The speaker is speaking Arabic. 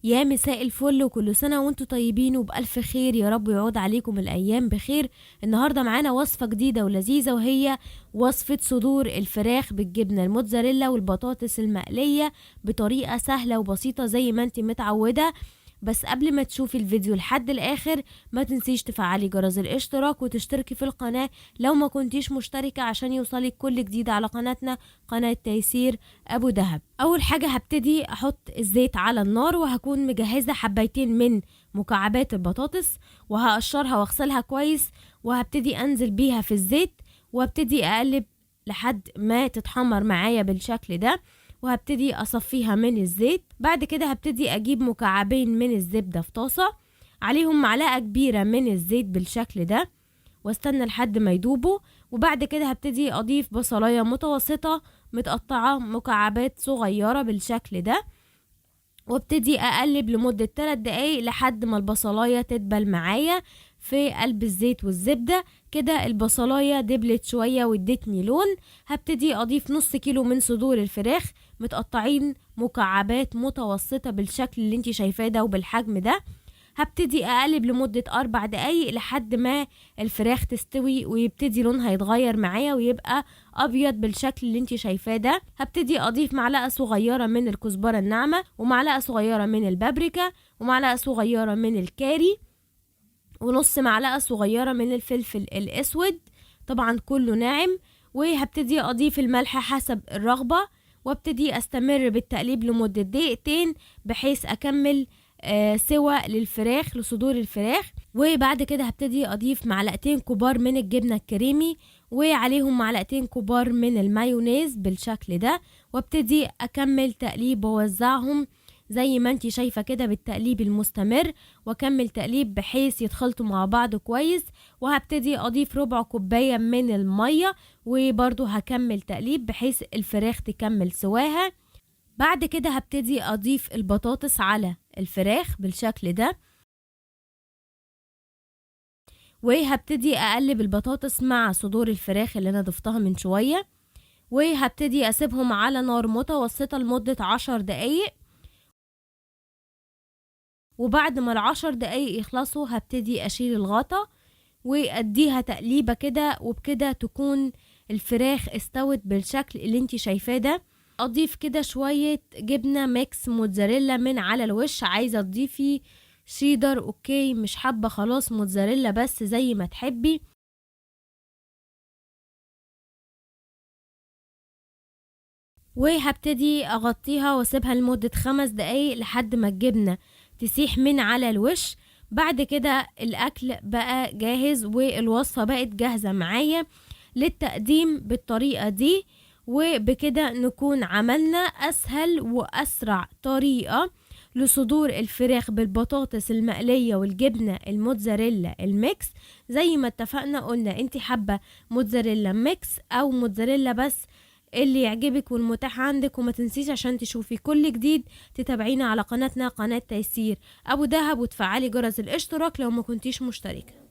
يا مساء الفل وكل سنة وانتم طيبين وبألف خير، يا رب يعود عليكم الأيام بخير. النهاردة معانا وصفة جديدة ولذيذة، وهي وصفة صدور الفراخ بالجبنة الموتزاريلا والبطاطس المقلية بطريقة سهلة وبسيطة زي ما انت متعودة. بس قبل ما تشوفي الفيديو لحد الآخر ما تنسيش تفعلي جرس الاشتراك وتشتركي في القناة لو ما كنتيش مشتركة عشان يوصلك كل جديد على قناتنا، قناة تيسير أبو دهب. أول حاجة هبتدي أحط الزيت على النار، وهكون مجهزة حبايتين من مكعبات البطاطس وهقشرها واغسلها كويس، وهبتدي أنزل بيها في الزيت وابتدي أقلب لحد ما تتحمر معايا بالشكل ده، وهبتدي اصفيها من الزيت. بعد كده هبتدي اجيب مكعبين من الزبدة في طاسة عليهم معلقة كبيرة من الزيت بالشكل ده، واستنى لحد ما يدوبوا. وبعد كده هبتدي اضيف بصلاية متوسطة متقطعة مكعبات صغيرة بالشكل ده، وابتدي اقلب لمدة 3 دقايق لحد ما البصلاية تدبل معايا في قلب الزيت والزبدة. كده البصلاية دبلت شوية وادتني لون. هبتدي اضيف نص كيلو من صدور الفراخ متقطعين مكعبات متوسطة بالشكل اللي انتي شايفاه ده وبالحجم ده. هبتدي اقلب لمدة 4 دقايق لحد ما الفراخ تستوي ويبتدي لونها يتغير معايا ويبقى ابيض بالشكل اللي انتي شايفاه ده. هبتدي اضيف معلقة صغيرة من الكزبرة الناعمة، ومعلقة صغيرة من البابريكا، ومعلقة صغيرة من الكاري، ونص معلقة صغيرة من الفلفل الاسود، طبعا كله ناعم. وهبتدي اضيف الملح حسب الرغبة، وابتدي استمر بالتقليب لمدة دقيقتين بحيث اكمل سوا للفراخ لصدور الفراخ. وبعد كده هبتدي اضيف معلقتين كبار من الجبنة الكريمي وعليهم معلقتين كبار من المايونيز بالشكل ده، وابتدي اكمل تقليب ووزعهم زي ما انتي شايفة كده بالتقليب المستمر، واكمل تقليب بحيث يتخلطوا مع بعض كويس. وهبتدي اضيف ربع كوباية من المية، وبرضو هكمل تقليب بحيث الفراخ تكمل سواها. بعد كده هبتدي اضيف البطاطس على الفراخ بالشكل ده، وهبتدي اقلب البطاطس مع صدور الفراخ اللي انا ضفتها من شوية، وهبتدي اسيبهم على نار متوسطة لمدة 10 دقايق. وبعد ما ال10 دقايق يخلصوا هبتدي اشيل الغطا واديها تقليبة كده، وبكده تكون الفراخ استوت بالشكل اللي انتي شايفاه ده. اضيف كده شوية جبنة ميكس موتزاريلا من على الوش، عايزة تضيفي شيدر اوكي، مش حابة خلاص موتزاريلا بس زي ما تحبي. وهبتدي اغطيها واسيبها لمدة 5 دقايق لحد ما الجبنة تسيح من على الوش. بعد كده الاكل بقى جاهز، والوصفة بقت جاهزة معايا للتقديم بالطريقة دي. وبكده نكون عملنا اسهل واسرع طريقة لصدور الفراخ بالبطاطس المقلية والجبنة الموتزاريلا الميكس. زي ما اتفقنا قلنا انتي حابة موتزاريلا ميكس او موتزاريلا بس، اللي يعجبك والمتاح عندك. وما تنسيش عشان تشوفي كل جديد تتابعينا على قناتنا قناة تيسير ابو دهب، وتفعلي جرس الاشتراك لو ما كنتيش مشتركة.